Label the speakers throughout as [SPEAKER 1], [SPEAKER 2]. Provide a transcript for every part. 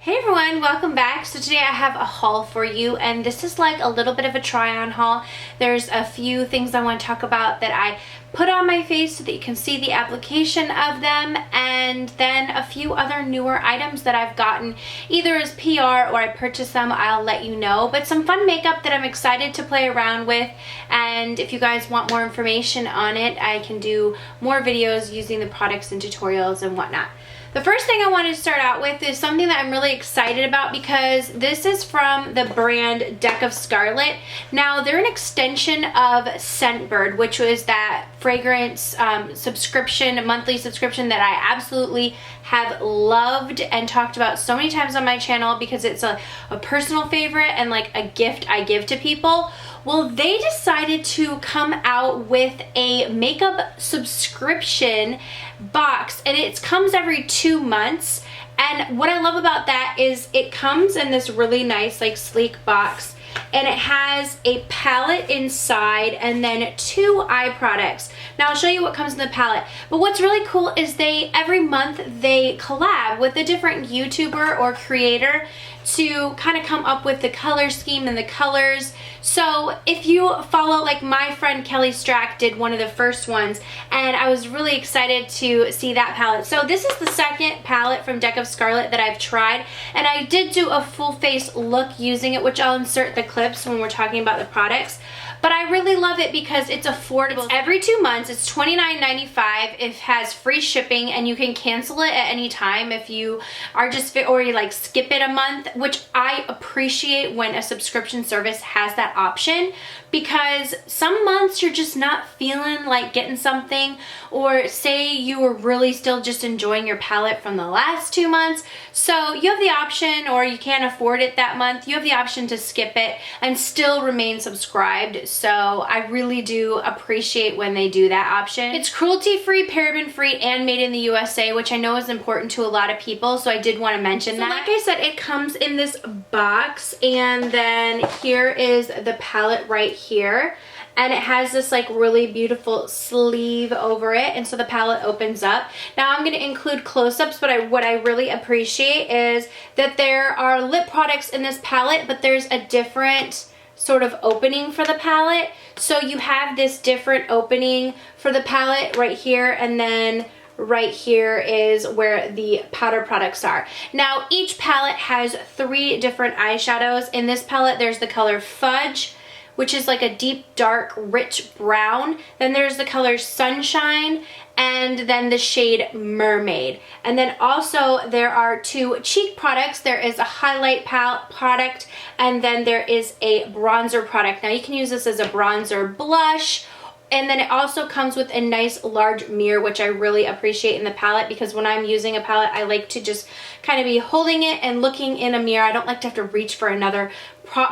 [SPEAKER 1] Hey everyone, welcome back. So today I have a haul for you, and this is like a little bit of a try-on haul. There's a few things I want to talk about that I put on my face so that you can see the application of them, and then a few other newer items that I've gotten either as PR or I purchased them. I'll let you know, but some fun makeup that I'm excited to play around with, and if you guys want more information on it, I can do more videos using the products and tutorials and whatnot. The first thing I want to start out with is something that I'm really excited about because this is from the brand Deck of Scarlet. Now, they're an extension of Scentbird, which was that fragrance subscription, monthly subscription that I absolutely have loved and talked about so many times on my channel because it's a personal favorite and like a gift I give to people. Well, they decided to come out with a makeup subscription box, and it comes every 2 months. And what I love about that is it comes in this really nice, like, sleek box, and it has a palette inside and then 2 eye products. Now I'll show you what comes in the palette, but what's really cool is every month they collab with a different YouTuber or creator to kind of come up with the color scheme and the colors. So if you follow, like my friend Kelly Strack did one of the first ones, and I was really excited to see that palette. So this is the second palette from Deck of Scarlet that I've tried, and I did do a full face look using it, which I'll insert the clips when we're talking about the products. But I really love it because it's affordable. It's every 2 months. It's $29.95. It has free shipping, and you can cancel it at any time if you are or you like skip it a month, which I appreciate when a subscription service has that option, because some months you're just not feeling like getting something, or say you were really still just enjoying your palette from the last 2 months. So you have the option, or you can't afford it that month, you have the option to skip it and still remain subscribed. So I really do appreciate when they do that option. It's cruelty-free, paraben-free, and made in the USA, which I know is important to a lot of people, so I did want to mention that. Like I said, it comes in this box, and then here is the palette right here. And it has this like really beautiful sleeve over it, and so the palette opens up. Now I'm going to include close-ups, but what I really appreciate is that there are lip products in this palette, but there's a different sort of opening for the palette. So you have this different opening for the palette right here, and then right here is where the powder products are. Now each palette has 3 different eyeshadows. In this palette there's the color Fudge, which is like a deep, dark, rich brown. Then there's the color Sunshine, and then the shade Mermaid. And then also there are 2 cheek products. There is a highlight palette product, and then there is a bronzer product. Now you can use this as a bronzer blush, and then it also comes with a nice large mirror, which I really appreciate in the palette, because when I'm using a palette, I like to just kind of be holding it and looking in a mirror. I don't like to have to reach for another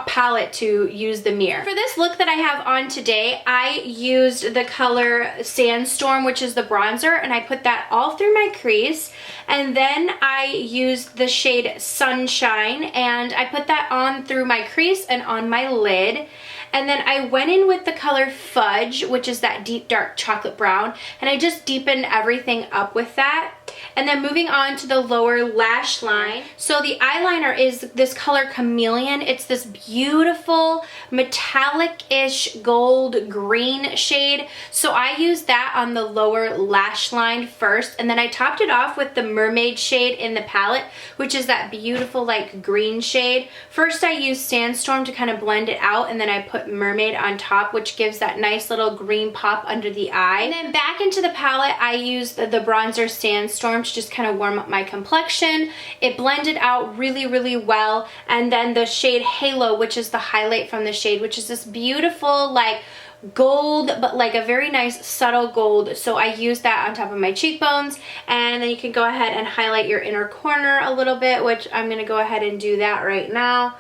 [SPEAKER 1] palette to use the mirror. For this look that I have on today, I used the color Sandstorm, which is the bronzer, and I put that all through my crease. And then I used the shade Sunshine, and I put that on through my crease and on my lid. And then I went in with the color Fudge, which is that deep dark chocolate brown, and I just deepened everything up with that. And then moving on to the lower lash line. So the eyeliner is this color Chameleon. It's this beautiful metallic-ish gold green shade. So I used that on the lower lash line first, and then I topped it off with the Mermaid shade in the palette, which is that beautiful like green shade. First I used Sandstorm to kind of blend it out, and then I put Mermaid on top, which gives that nice little green pop under the eye. And then back into the palette, I used the bronzer Sandstorm to just kind of warm up my complexion. It blended out really, really well. And then the shade Halo, which is the highlight from the shade, which is this beautiful like gold, but like a very nice subtle gold. So I used that on top of my cheekbones, and then you can go ahead and highlight your inner corner a little bit, which I'm going to go ahead and do that right now.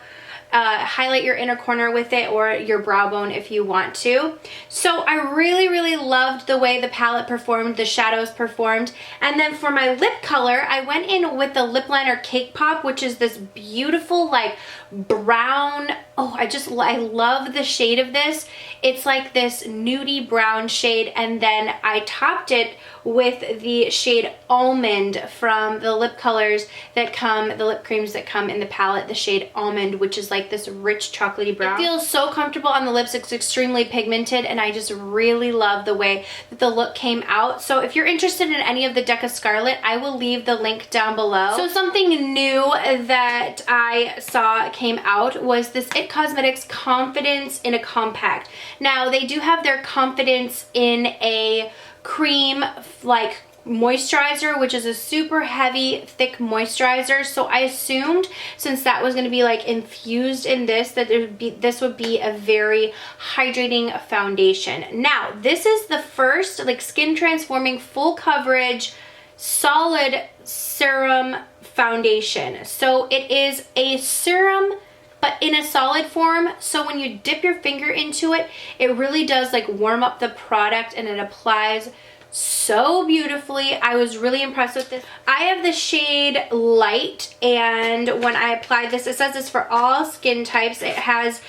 [SPEAKER 1] highlight your inner corner with it or your brow bone if you want to. So I really loved the way the palette performed, the shadows performed. And then for my lip color, I went in with the lip liner Cake Pop, which is this beautiful like brown. Oh, I love the shade of this. It's like this nudie brown shade, and then I topped it with the shade Almond from the lip colors that come, the lip creams that come in the palette, the shade Almond, which is like this rich chocolatey brown. It feels so comfortable on the lips. It's extremely pigmented, and I just really love the way that the look came out. So if you're interested in any of the Deca Scarlet, I will leave the link down below. So something new that I saw came out was this IT Cosmetics Confidence in a Compact. Now they do have their Confidence in a cream like moisturizer, which is a super heavy thick moisturizer. So I assumed since that was going to be like infused in this, that this would be a very hydrating foundation. Now this is the first like skin transforming full coverage solid serum foundation. So it is a serum but in a solid form, so when you dip your finger into it, it really does like warm up the product, and it applies so beautifully. I was really impressed with this. I have the shade Light, and when I applied this, it says it's for all skin types. It has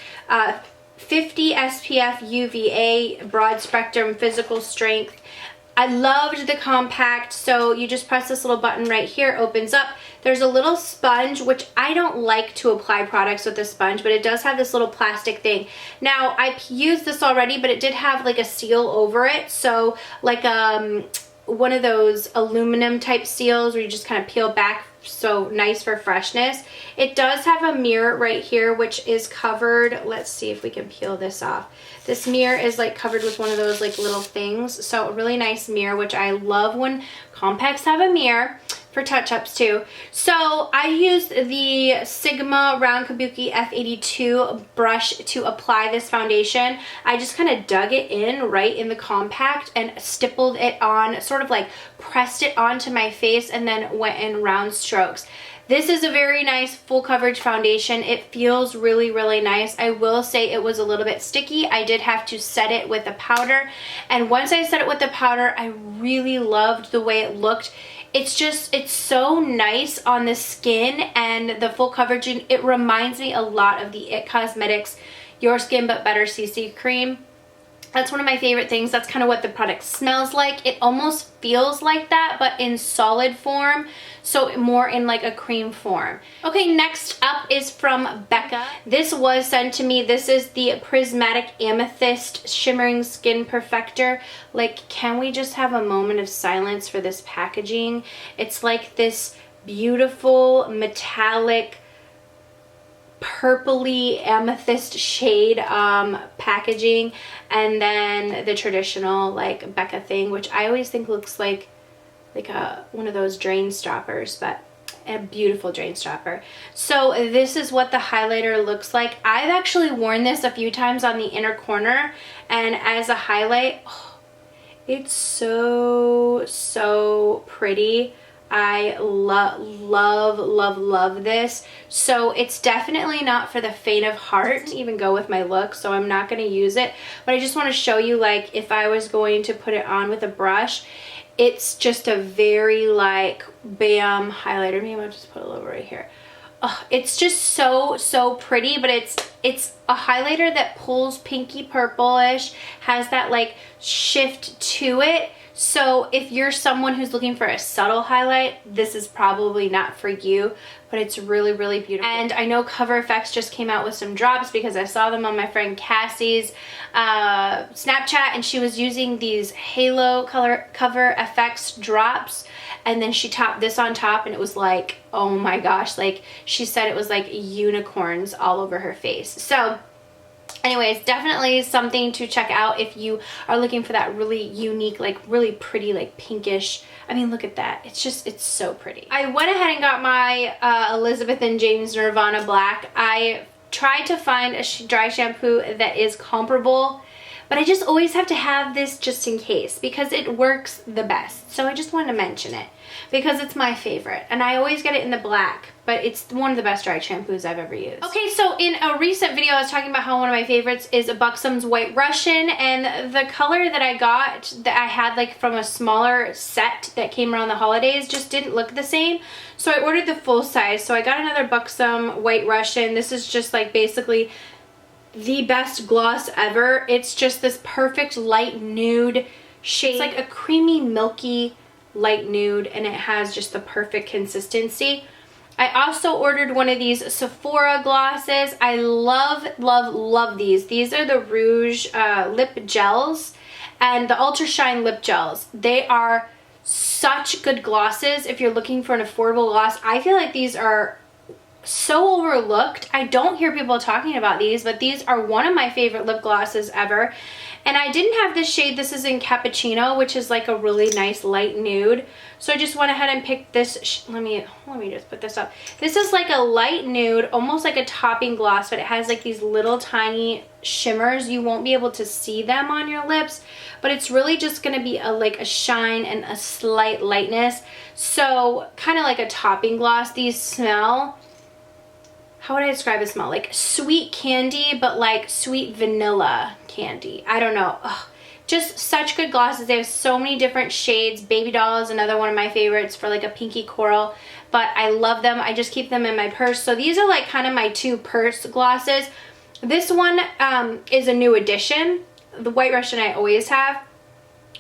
[SPEAKER 1] 50 SPF UVA, broad spectrum, physical strength. I loved the compact. So you just press this little button right here, opens up. There's a little sponge, which I don't like to apply products with a sponge, but it does have this little plastic thing. Now I used this already, but it did have like a seal over it. So like one of those aluminum type seals where you just kind of peel back, so nice for freshness. It does have a mirror right here, which is covered. Let's see if we can peel this off. This mirror is like covered with one of those like little things. So a really nice mirror, which I love when compacts have a mirror for touch-ups too. So I used the Sigma Round Kabuki F82 brush to apply this foundation. I just kind of dug it in right in the compact and stippled it on, sort of like pressed it onto my face, and then went in round strokes. This is a very nice full coverage foundation. It feels really nice. I will say it was a little bit sticky. I did have to set it with a powder, and once I set it with the powder, I really loved the way it looked. It's so nice on the skin, and the full coverage, it reminds me a lot of the IT Cosmetics Your Skin But Better CC cream. That's one of my favorite things. That's kind of what the product smells like. It almost feels like that, but in solid form, so more in like a cream form. Okay, next up is from Becca. This was sent to me. This is the Prismatic Amethyst Shimmering Skin Perfector. Like, can we just have a moment of silence for this packaging? It's like this beautiful metallic purpley amethyst shade packaging, and then the traditional like Becca thing, which I always think looks like one of those drain stoppers, but a beautiful drain stopper. So this is what the highlighter looks like. I've actually worn this a few times on the inner corner, and as a highlight, oh, it's so pretty. I love this. So it's definitely not for the faint of heart. I didn't even go with my look, so I'm not going to use it, but I just want to show you, like, if I was going to put it on with a brush, it's just a very like bam highlighter. Maybe I'll just put a little right here. Oh, it's just so pretty, but it's a highlighter that pulls pinky purplish, has that like shift to it. So if you're someone who's looking for a subtle highlight, this is probably not for you, but it's really beautiful. And I know Cover FX just came out with some drops because I saw them on my friend Cassie's Snapchat, and she was using these Halo Cover FX drops, and then she topped this on top, and it was like, oh my gosh, like she said it was like unicorns all over her face. So anyways, definitely something to check out if you are looking for that really unique, like really pretty, like pinkish. I mean, look at that. It's just, it's so pretty. I went ahead and got my Elizabeth and James Nirvana Black. I tried to find a dry shampoo that is comparable, but I just always have to have this just in case because it works the best. So I just wanted to mention it. because it's my favorite. And I always get it in the black, but it's one of the best dry shampoos I've ever used. Okay, so in a recent video, I was talking about how one of my favorites is BUXOM's White Russian, and the color that I got that I had like from a smaller set that came around the holidays just didn't look the same. So I ordered the full size. So I got another BUXOM White Russian. This is just like basically the best gloss ever. It's just this perfect light nude shade. It's like a creamy, milky light nude, and it has just the perfect consistency. I also ordered one of these Sephora glosses. I love, love, love these. These are the Rouge lip gels and the Ultra Shine lip gels. They are such good glosses if you're looking for an affordable gloss. I feel like these are so overlooked. I don't hear people talking about these, but these are one of my favorite lip glosses ever. And I didn't have this shade. This is in Cappuccino, which is like a really nice light nude. So I just went ahead and picked this. Let me just put this up. This is like a light nude, almost like a topping gloss, but it has like these little tiny shimmers. You won't be able to see them on your lips, but it's really just going to be like a shine and a slight lightness. So kind of like a topping gloss. These smell, how would I describe the smell? Like sweet candy, but like sweet vanilla candy. I don't know. Ugh. Just such good glosses. They have so many different shades. Baby Doll is another one of my favorites for like a pinky coral, but I love them. I just keep them in my purse. So these are like kind of my two purse glosses. This one is a new addition. The White Russian I always have,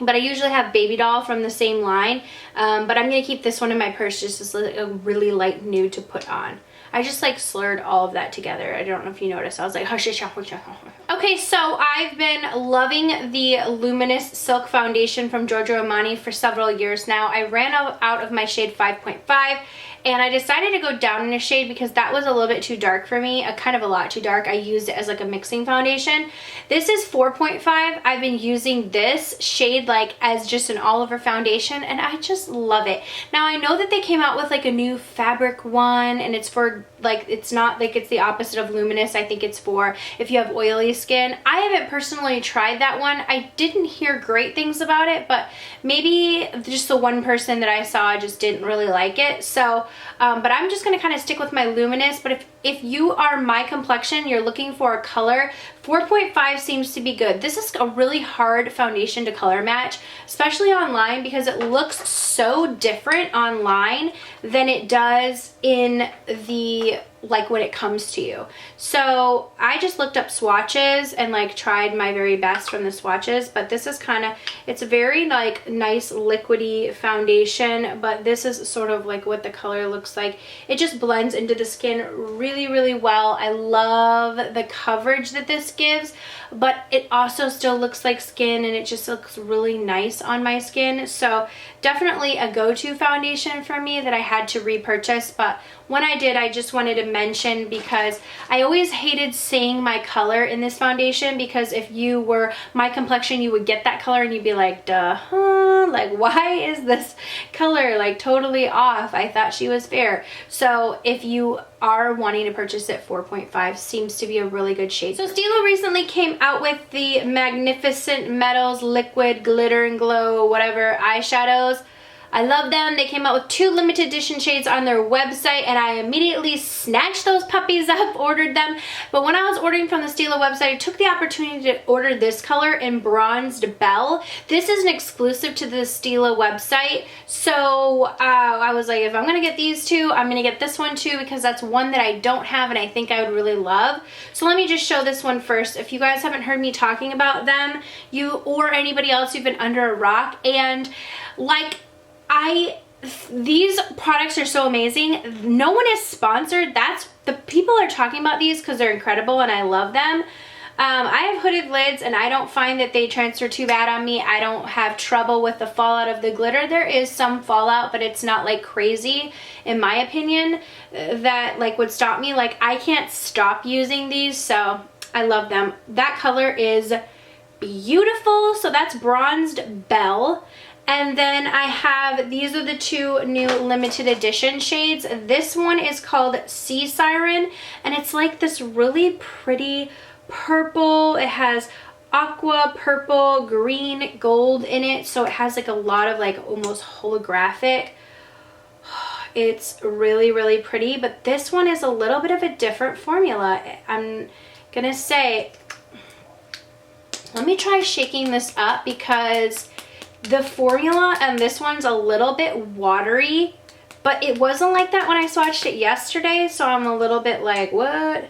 [SPEAKER 1] but I usually have Baby Doll from the same line. But I'm going to keep this one in my purse just as a really light nude to put on. I just like slurred all of that together. I don't know if you noticed. I was like, hush, hush, hush, hush. Okay, so I've been loving the Luminous Silk Foundation from Giorgio Armani for several years now. I ran out of my shade 5.5, and I decided to go down in a shade because that was a little bit too dark for me, kind of a lot too dark. I used it as like a mixing foundation. This is 4.5. I've been using this shade like as just an all over foundation, and I just love it. Now I know that they came out with like a new fabric one, and it's for like, it's not like, it's the opposite of Luminous. I think it's for if you have oily skin. I haven't personally tried that one. I didn't hear great things about it, but maybe just the one person that I saw just didn't really like it. So but I'm just going to kind of stick with my Luminous. But if you are my complexion, you're looking for a color, 4.5 seems to be good. This is a really hard foundation to color match, especially online, because it looks so different online than it does in the, like when it comes to you. So I just looked up swatches and like tried my very best from the swatches, but this is kind of, it's a very like nice liquidy foundation, but this is sort of like what the color looks like. It just blends into the skin really, really well. I love the coverage that this gives, but it also still looks like skin, and it just looks really nice on my skin. So definitely a go-to foundation for me that I had to repurchase, but when I did, I just wanted to mention because I always hated seeing my color in this foundation, because if you were my complexion, you would get that color and you'd be like, duh, huh? Like, why is this color like totally off? I thought she was fair. So if you are wanting to purchase it, 4.5 seems to be a really good shade. So Stila recently came out with the Magnificent Metals Liquid Glitter and Glow whatever eyeshadows. I love them. They came out with 2 limited edition shades on their website, and I immediately snatched those puppies up, ordered them. But when I was ordering from the Stila website, I took the opportunity to order this color in Bronzed Belle. This is an exclusive to the Stila website. So I was like, if I'm going to get these two, I'm going to get this one too, because that's one that I don't have and I think I would really love. So let me just show this one first. If you guys haven't heard me talking about them, you or anybody else who've been under a rock, and like, these products are so amazing. No one is sponsored. That's the people are talking about these because they're incredible and I love them. I have hooded lids and I don't find that they transfer too bad on me. I don't have trouble with the fallout of the glitter. There is some fallout, but it's not like crazy in my opinion that like would stop me. Like, I can't stop using these, so I love them. That color is beautiful. So that's Bronzed Belle. And then I have, these are the 2 new limited edition shades. This one is called Sea Siren, and it's like this really pretty purple. It has aqua, purple, green, gold in it. So it has like a lot of like almost holographic It's really, really pretty, but this one is a little bit of a different formula. I'm gonna say, let me try shaking this up because the formula and this one's a little bit watery, but it wasn't like that when I swatched it yesterday, so I'm a little bit like, what?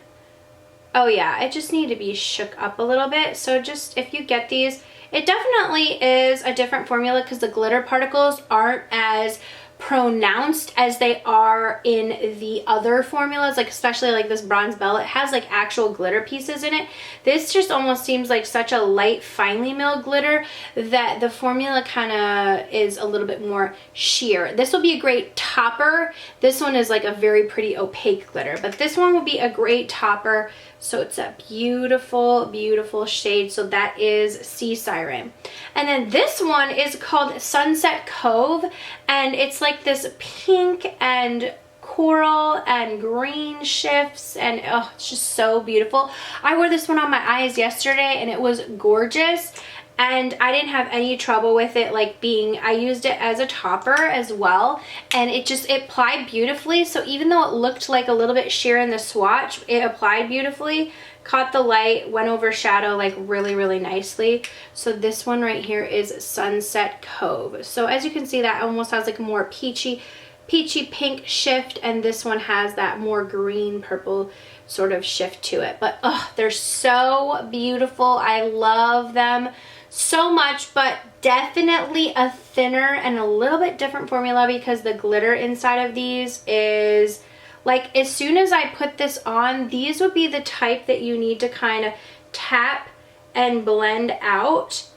[SPEAKER 1] Oh yeah, it just needed to be shook up a little bit. So just, if you get these, it definitely is a different formula because the glitter particles aren't as pronounced as they are in the other formulas, like especially like this Bronze Belle. It has like actual glitter pieces in it. This just almost seems like such a light, finely milled glitter that the formula kind of is a little bit more sheer. This will be a great topper. This one is like a very pretty opaque glitter, but this one will be a great topper. So it's a beautiful, beautiful shade. So that is Sea Siren. And then this one is called Sunset Cove, and it's like this pink and coral and green shifts, and oh, it's just so beautiful. I wore this one on my eyes yesterday and it was gorgeous, and I didn't have any trouble with it like being, I used it as a topper as well, and it applied beautifully. So even though it looked like a little bit sheer in the swatch, it applied beautifully, caught the light, went over shadow like really, really nicely. So this one right here is Sunset Cove. So as you can see, that almost has like a more peachy pink shift, and this one has that more green purple sort of shift to it. But oh, they're so beautiful. I love them so much, but definitely a thinner and a little bit different formula because the glitter inside of these is like, as soon as I put this on, these would be the type that you need to kind of tap and blend out,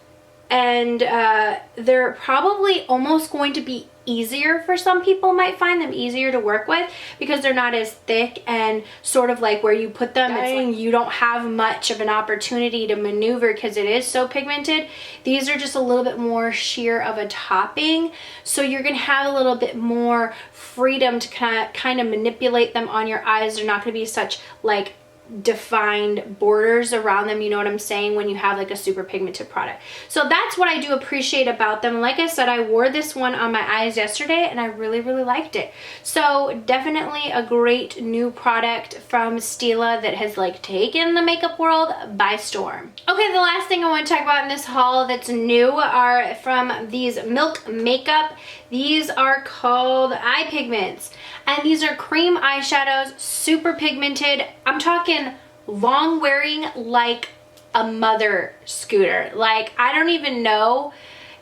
[SPEAKER 1] and they're probably almost going to be easier for some people, might find them easier to work with because they're not as thick, and sort of like where you put them, it's like you don't have much of an opportunity to maneuver because it is so pigmented. These are just a little bit more sheer of a topping, so you're gonna have a little bit more freedom to kind of manipulate them on your eyes. They're not gonna be such like defined borders around them, you know what I'm saying, when you have like a super pigmented product. So that's what I do appreciate about them. Like I said, I wore this one on my eyes yesterday and I really, really liked it. So definitely a great new product from Stila that has like taken the makeup world by storm. Okay, the last thing I want to talk about in this haul that's new are from these Milk Makeup. These are called eye pigments, and these are cream eyeshadows, super pigmented. I'm talking long wearing like a mother scooter. Like, I don't even know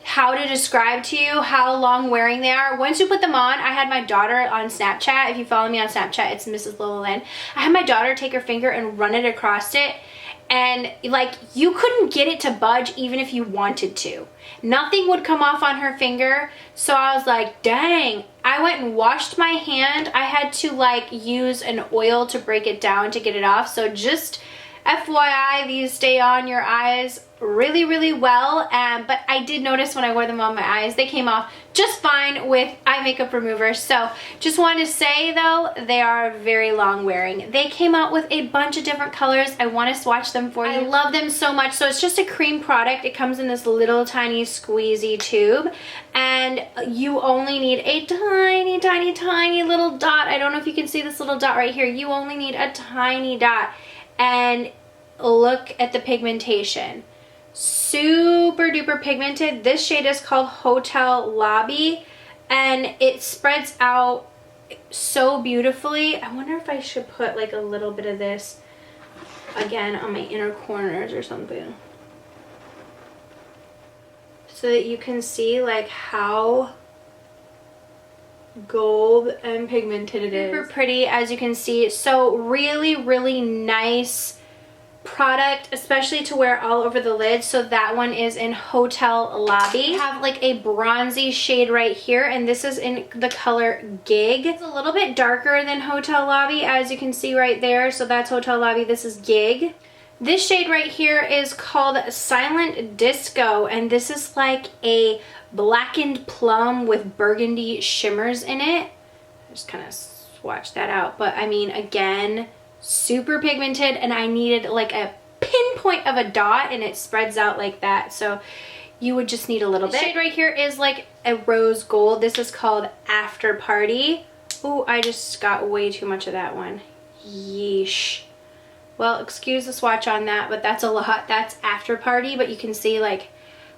[SPEAKER 1] how to describe to you how long wearing they are. Once you put them on, I had my daughter on Snapchat. If you follow me on Snapchat, it's Mrslolalynn. I had my daughter take her finger and run it across it, and like you couldn't get it to budge even if you wanted to. Nothing would come off on her finger. So I was like, dang. I went and washed my hand. I had to like use an oil to break it down to get it off. So just FYI, these stay on your eyes really, really well. But I did notice when I wore them on my eyes, they came off just fine with eye makeup remover. So just wanted to say though, they are very long wearing. They came out with a bunch of different colors. I want to swatch them for you. I love them so much. So it's just a cream product. It comes in this little tiny squeezy tube, and you only need a tiny, tiny, tiny little dot. I don't know if you can see this little dot right here. You only need a tiny dot, and look at the pigmentation. Super duper pigmented. This shade is called Hotel Lobby, and it spreads out so beautifully. I wonder if I should put like a little bit of this again on my inner corners or something, so that you can see like how gold and pigmented it is. Super pretty, as you can see. So really, really nice product, especially to wear all over the lid. So that one is in Hotel Lobby. I have like a bronzy shade right here, and this is in the color Gig. It's a little bit darker than Hotel Lobby, as you can see right there. So that's Hotel Lobby. This is Gig. This shade right here is called Silent Disco, and this is like a blackened plum with burgundy shimmers in it. Just kind of swatch that out, but I mean, again, super pigmented, and I needed like a pinpoint of a dot, and it spreads out like that, so you would just need a little bit. The shade right here is like a rose gold. This is called After Party. Oh, I just got way too much of that one. Yeesh. Well, excuse the swatch on that, but that's a lot. That's After Party, but you can see like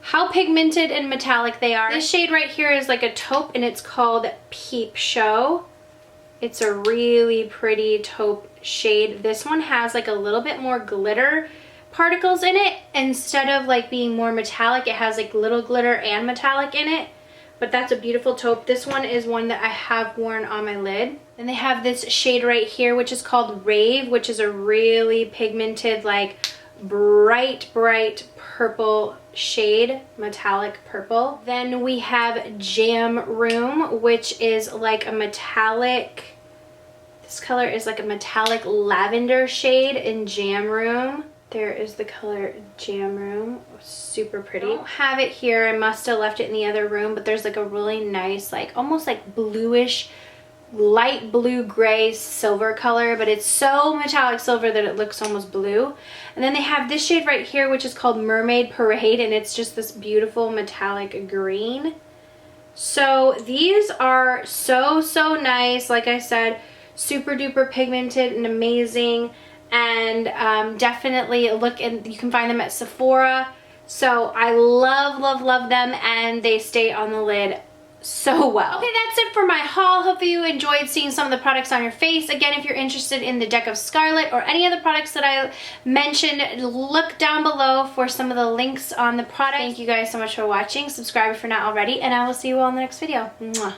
[SPEAKER 1] how pigmented and metallic they are. This shade right here is like a taupe and it's called Peep Show. It's a really pretty taupe shade. This one has like a little bit more glitter particles in it. Instead of like being more metallic, it has like little glitter and metallic in it. But that's a beautiful taupe. This one is one that I have worn on my lid. And they have this shade right here, which is called Rave, which is a really pigmented, like bright purple shade, metallic purple. Then we have Jam Room, which is like a metallic, this color is like a metallic lavender shade in Jam Room. There is the color Jam Room, super pretty. I don't have it here, I must have left it in the other room, but there's like a really nice, like almost like bluish, light blue gray silver color, but it's so metallic silver that it looks almost blue. And then they have this shade right here, which is called Mermaid Parade, and it's just this beautiful metallic green. So these are so nice. Like I said, super duper pigmented and amazing. And definitely look, and you can find them at Sephora. So I love them, and they stay on the lid so well. Okay, that's it for my haul. Hopefully you enjoyed seeing some of the products on your face. Again, if you're interested in the deck of Scarlet or any of the products that I mentioned, look down below for some of the links on the product. Thank you guys so much for watching. Subscribe if you're not already, and I will see you all in the next video. Mwah.